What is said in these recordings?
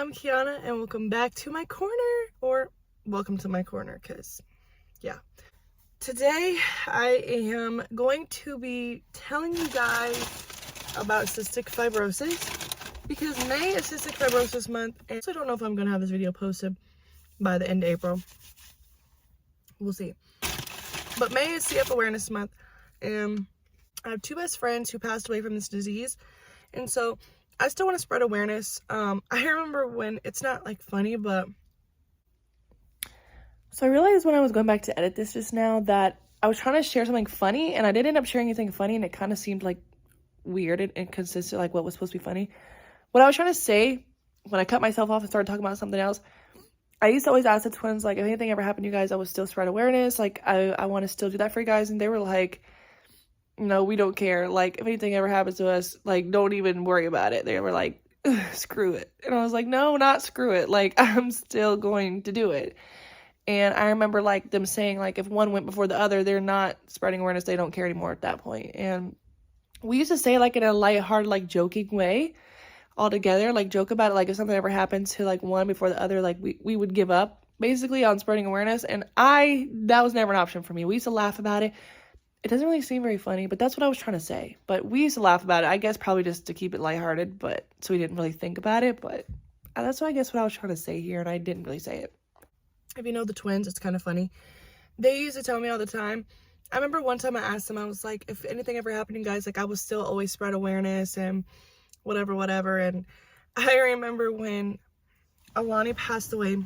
I'm Kiana and welcome back to my corner, or welcome to my corner, because yeah. Today I am going to be telling you guys about cystic fibrosis because May is cystic fibrosis month, and so I don't know if I'm going to have this video posted by the end of April. We'll see. But May is CF awareness month, and I have two best friends who passed away from this disease, and so I still want to spread awareness. I remember when, it's not like funny, but so I realized when I was going back to edit this just now that I was trying to share something funny and I didn't end up sharing anything funny, and it kind of seemed like weird and inconsistent, like what was supposed to be funny. What I was trying to say when I cut myself off and started talking about something else, I used to always ask the twins, like, if anything ever happened to you guys, I would still spread awareness. Like, I want to still do that for you guys. And they were like, no, we don't care. Like, if anything ever happens to us, like, don't even worry about it. They were like, screw it. And I was like, no, not screw it. Like, I'm still going to do it. And I remember, like, them saying, like, if one went before the other, they're not spreading awareness. They don't care anymore at that point. And we used to say, like, in a lighthearted, like, joking way all together, like, joke about it. Like, if something ever happened to, like, one before the other, like, we would give up, basically, on spreading awareness. And that was never an option for me. We used to laugh about it. It doesn't really seem very funny, but that's what I was trying to say. But we used to laugh about it, I guess probably just to keep it lighthearted, but so we didn't really think about it. But that's what I was trying to say here, and I didn't really say it. If you know the twins, it's kind of funny. They used to tell me all the time. I remember one time I asked them, I was like, if anything ever happened to you guys, like, I would still always spread awareness and whatever. And I remember when Alani passed away,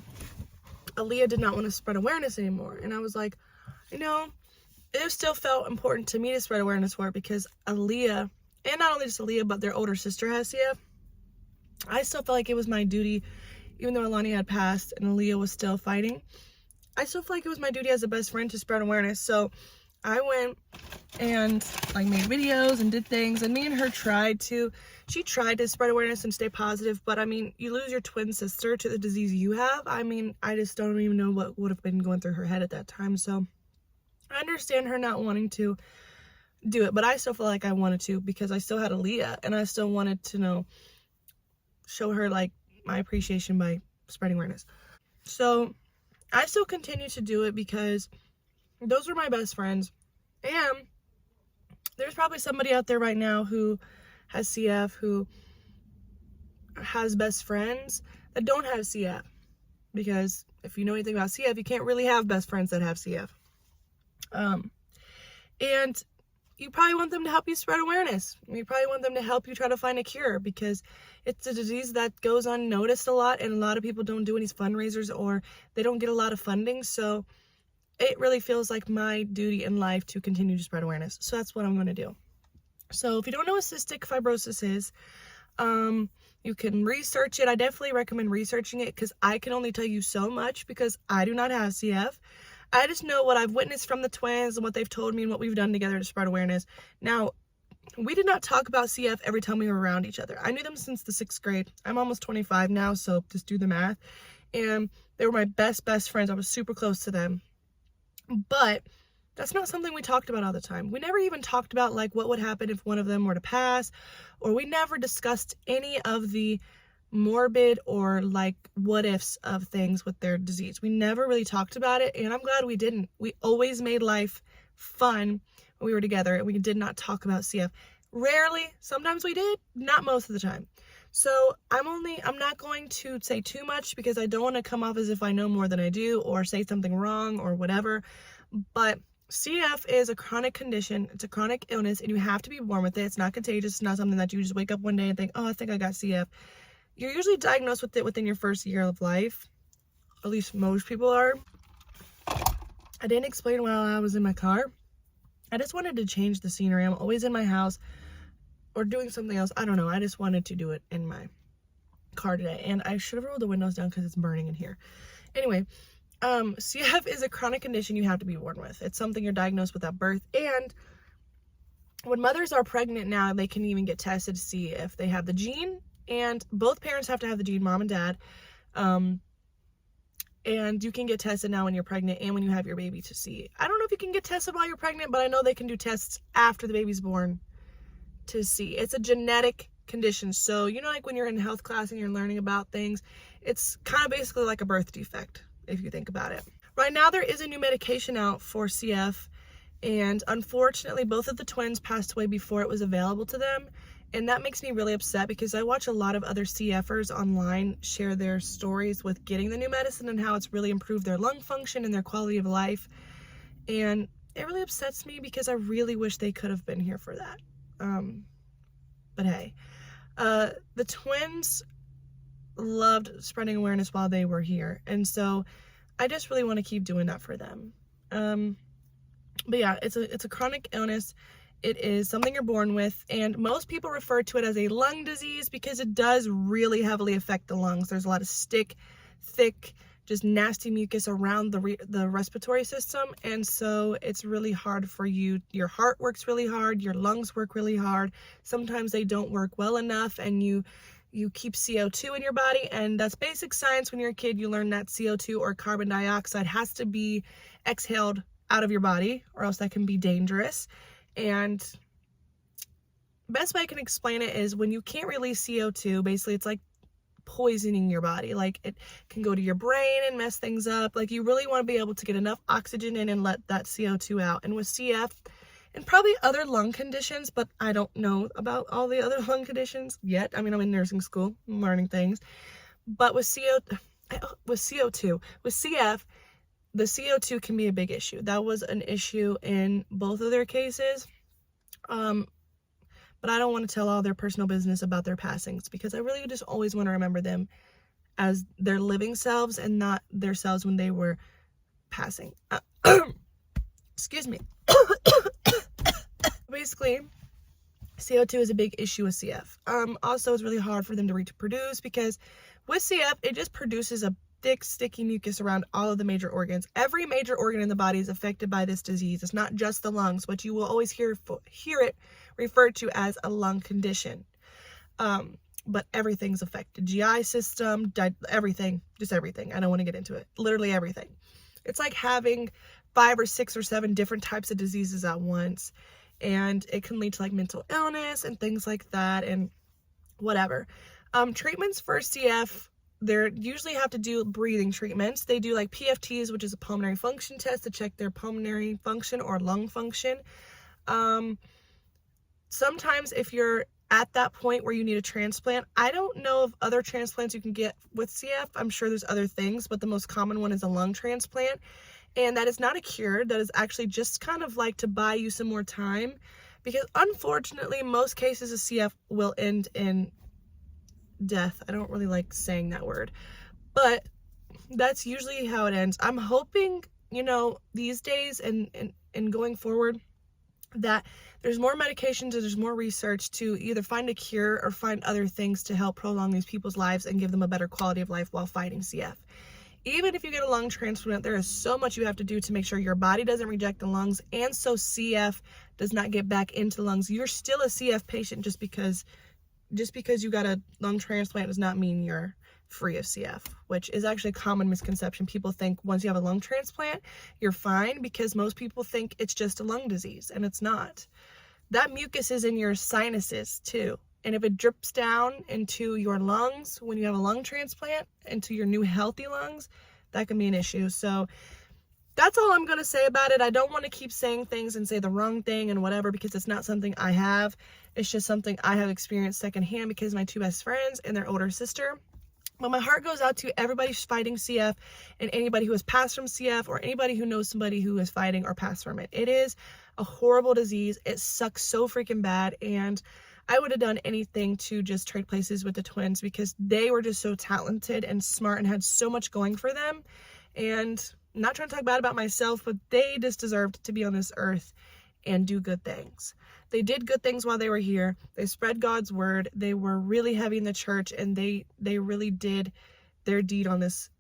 Aleeya did not want to spread awareness anymore. And I was like, you know, it still felt important to me to spread awareness for it because Aleeya, and not only just Aleeya, but their older sister has CF. I still felt like it was my duty, even though Alani had passed and Aleeya was still fighting, I still felt like it was my duty as a best friend to spread awareness. So I went and, like, made videos and did things, and me and her she tried to spread awareness and stay positive, but I mean, you lose your twin sister to the disease you have. I mean, I just don't even know what would have been going through her head at that time. So I understand her not wanting to do it, but I still feel like I wanted to because I still had Aleeya, and I still wanted to show her, like, my appreciation by spreading awareness. So I still continue to do it because those were my best friends, and there's probably somebody out there right now who has CF, who has best friends that don't have CF, because if you know anything about CF, you can't really have best friends that have CF. And you probably want them to help you spread awareness. You probably want them to help you try to find a cure, because it's a disease that goes unnoticed a lot, and a lot of people don't do any fundraisers, or they don't get a lot of funding. So it really feels like my duty in life to continue to spread awareness. So that's what I'm going to do. So if you don't know what cystic fibrosis is, you can research it. I definitely recommend researching it because I can only tell you so much because I do not have CF. I just know what I've witnessed from the twins and what they've told me and what we've done together to spread awareness. Now, we did not talk about CF every time we were around each other. I knew them since the 6th grade. I'm almost 25 now, so just do the math. And they were my best friends. I was super close to them. But that's not something we talked about all the time. We never even talked about, like, what would happen if one of them were to pass, or we never discussed any of the morbid or, like, what ifs of things with their disease. We never really talked about it, and I'm glad we didn't. We always made life fun when we were together, and we did not talk about CF. Rarely, sometimes we did, not most of the time. So I'm not going to say too much because I don't want to come off as if I know more than I do or say something wrong or whatever. But CF is a chronic condition. It's a chronic illness, and you have to be born with it. It's not contagious. It's not something that you just wake up one day and think, oh, I think I got CF. You're usually diagnosed with it within your first year of life. At least most people are. I didn't explain while I was in my car. I just wanted to change the scenery. I'm always in my house or doing something else. I don't know. I just wanted to do it in my car today. And I should have rolled the windows down because it's burning in here. Anyway, CF is a chronic condition you have to be born with. It's something you're diagnosed with at birth. And when mothers are pregnant now, they can even get tested to see if they have the gene. And both parents have to have the gene, mom and dad. And you can get tested now when you're pregnant and when you have your baby to see. I don't know if you can get tested while you're pregnant, but I know they can do tests after the baby's born to see. It's a genetic conditions. So, you know, like when you're in health class and you're learning about things, it's kind of basically like a birth defect, if you think about it. Right now, there is a new medication out for CF, and unfortunately, both of the twins passed away before it was available to them. And that makes me really upset because I watch a lot of other CFers online share their stories with getting the new medicine and how it's really improved their lung function and their quality of life. And it really upsets me because I really wish they could have been here for that. But hey, the twins loved spreading awareness while they were here. And so I just really want to keep doing that for them. But yeah, it's a chronic illness. It is something you're born with, and most people refer to it as a lung disease because it does really heavily affect the lungs. There's a lot of thick, just nasty mucus around the respiratory system, and so it's really hard for you. Your heart works really hard, your lungs work really hard. Sometimes they don't work well enough, and you keep CO2 in your body, and that's basic science. When you're a kid, you learn that CO2 or carbon dioxide has to be exhaled out of your body, or else that can be dangerous. And best way I can explain it is when you can't release CO2, basically it's like poisoning your body. Like it can go to your brain and mess things up. Like you really want to be able to get enough oxygen in and let that CO2 out. And with CF and probably other lung conditions, but I don't know about all the other lung conditions yet. I mean, I'm in nursing school, I'm learning things. But with CF, the CO2 can be a big issue. That was an issue in both of their cases. But I don't want to tell all their personal business about their passings because I really just always want to remember them as their living selves and not their selves when they were passing. Excuse me. Basically, CO2 is a big issue with CF. Also, it's really hard for them to reproduce because with CF, it just produces a thick, sticky mucus around all of the major organs. Every major organ in the body is affected by this disease. It's not just the lungs, but you will always hear it referred to as a lung condition. But everything's affected. GI system, everything, just everything. I don't want to get into it. Literally everything. It's like having 5 or 6 or 7 different types of diseases at once. And it can lead to like mental illness and things like that and whatever. Treatments for CF, they usually have to do breathing treatments. They do like PFTs, which is a pulmonary function test to check their pulmonary function or lung function. Sometimes if you're at that point where you need a transplant, I don't know of other transplants you can get with CF. I'm sure there's other things, but the most common one is a lung transplant. And that is not a cure. That is actually just kind of like to buy you some more time because unfortunately, most cases of CF will end in death. I don't really like saying that word, but that's usually how it ends. I'm hoping, you know, these days and going forward that there's more medications and there's more research to either find a cure or find other things to help prolong these people's lives and give them a better quality of life while fighting CF. Even if you get a lung transplant, there is so much you have to do to make sure your body doesn't reject the lungs and so CF does not get back into the lungs. You're still a CF patient just because you got a lung transplant does not mean you're free of CF, which is actually a common misconception. People think once you have a lung transplant, you're fine because most people think it's just a lung disease and it's not. That mucus is in your sinuses too. And if it drips down into your lungs when you have a lung transplant, into your new healthy lungs, that can be an issue. So that's all I'm going to say about it. I don't want to keep saying things and say the wrong thing and whatever because it's not something I have. It's just something I have experienced secondhand because my 2 best friends and their older sister. But my heart goes out to everybody who's fighting CF and anybody who has passed from CF or anybody who knows somebody who is fighting or passed from it. It is a horrible disease. It sucks so freaking bad. And I would have done anything to just trade places with the twins because they were just so talented and smart and had so much going for them. And I'm not trying to talk bad about myself, but they just deserved to be on this earth and do good things. They did good things while they were here. They spread God's word. They were really heavy in the church and they really did their deed on this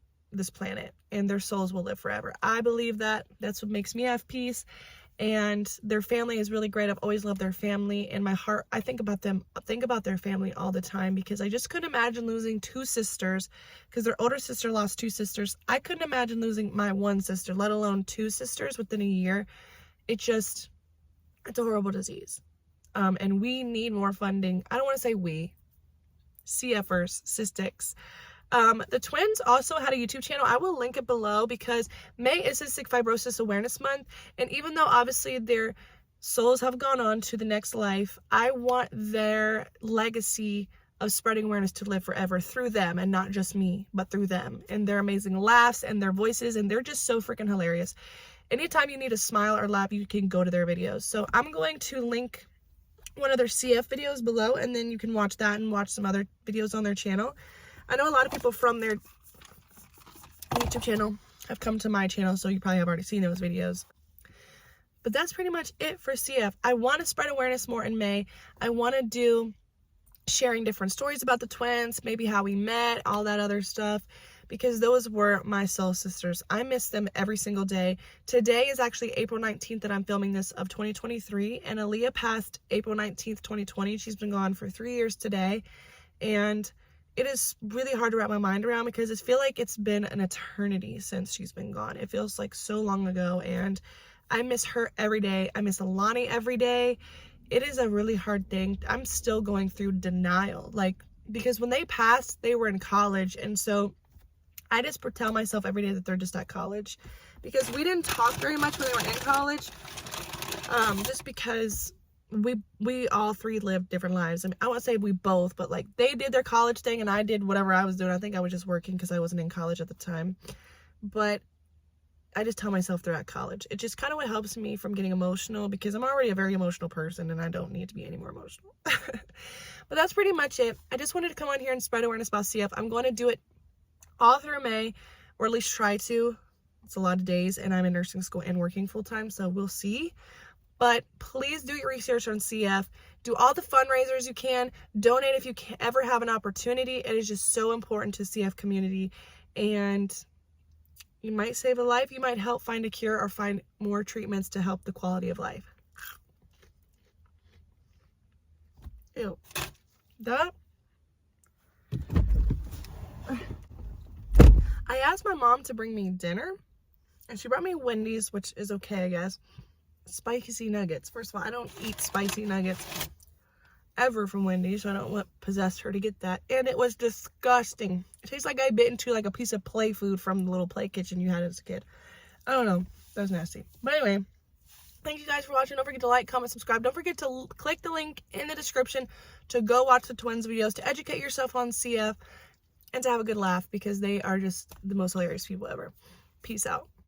planet and their souls will live forever. I believe that. That's what makes me have peace. And their family is really great. I've always loved their family. In my heart, I think about them. I think about their family all the time because I just couldn't imagine losing 2 sisters because their older sister lost 2 sisters. I couldn't imagine losing my 1 sister, let alone 2 sisters within a year. It's a horrible disease. and we need more funding. I don't want to say we, CFers, Cystics. The twins also had a YouTube channel. I will link it below because May is Cystic Fibrosis Awareness Month, and even though obviously their souls have gone on to the next life, I want their legacy of spreading awareness to live forever through them, and not just me, but through them and their amazing laughs and their voices, and they're just so freaking hilarious. Anytime you need a smile or laugh, you can go to their videos. So I'm going to link one of their CF videos below, and then you can watch that and watch some other videos on their channel. I know a lot of people from their YouTube channel have come to my channel, so you probably have already seen those videos. But that's pretty much it for CF. I want to spread awareness more in May. I want to do sharing different stories about the twins, maybe how we met, all that other stuff, because those were my soul sisters. I miss them every single day. Today is actually April 19th that I'm filming this of 2023, and Aleeya passed April 19th, 2020. She's been gone for 3 years today, and it is really hard to wrap my mind around because I feel like it's been an eternity since she's been gone. It feels like so long ago, and I miss her every day. I miss Alani every day. It is a really hard thing. I'm still going through denial, like, because when they passed, they were in college, and so I just tell myself every day that they're just at college, because we didn't talk very much when they were in college, just because we all three lived different lives. I mean, I won't say we both, but like they did their college thing and I did whatever I was doing. I think I was just working because I wasn't in college at the time, but I just tell myself they're at college. It just kind of what helps me from getting emotional, because I'm already a very emotional person and I don't need to be any more emotional. But that's pretty much it. I just wanted to come on here and spread awareness about CF. I'm going to do it all through May, or at least try to. It's a lot of days, and I'm in nursing school and working full-time, so we'll see. But please do your research on CF. Do all the fundraisers you can. Donate if you ever have an opportunity. It is just so important to CF community, and you might save a life. You might help find a cure or find more treatments to help the quality of life. Ew. That. I asked my mom to bring me dinner, and she brought me Wendy's, which is okay, I guess. Spicy nuggets. First of all, I don't eat spicy nuggets ever from Wendy's, so I don't know what possessed her to get that. And it was disgusting. It tastes like I bit into like a piece of play food from the little play kitchen you had as a kid. I don't know. That was nasty. But anyway, thank you guys for watching. Don't forget to like, comment, subscribe. Don't forget to click the link in the description to go watch the twins videos, to educate yourself on CF, and to have a good laugh, because they are just the most hilarious people ever. Peace out.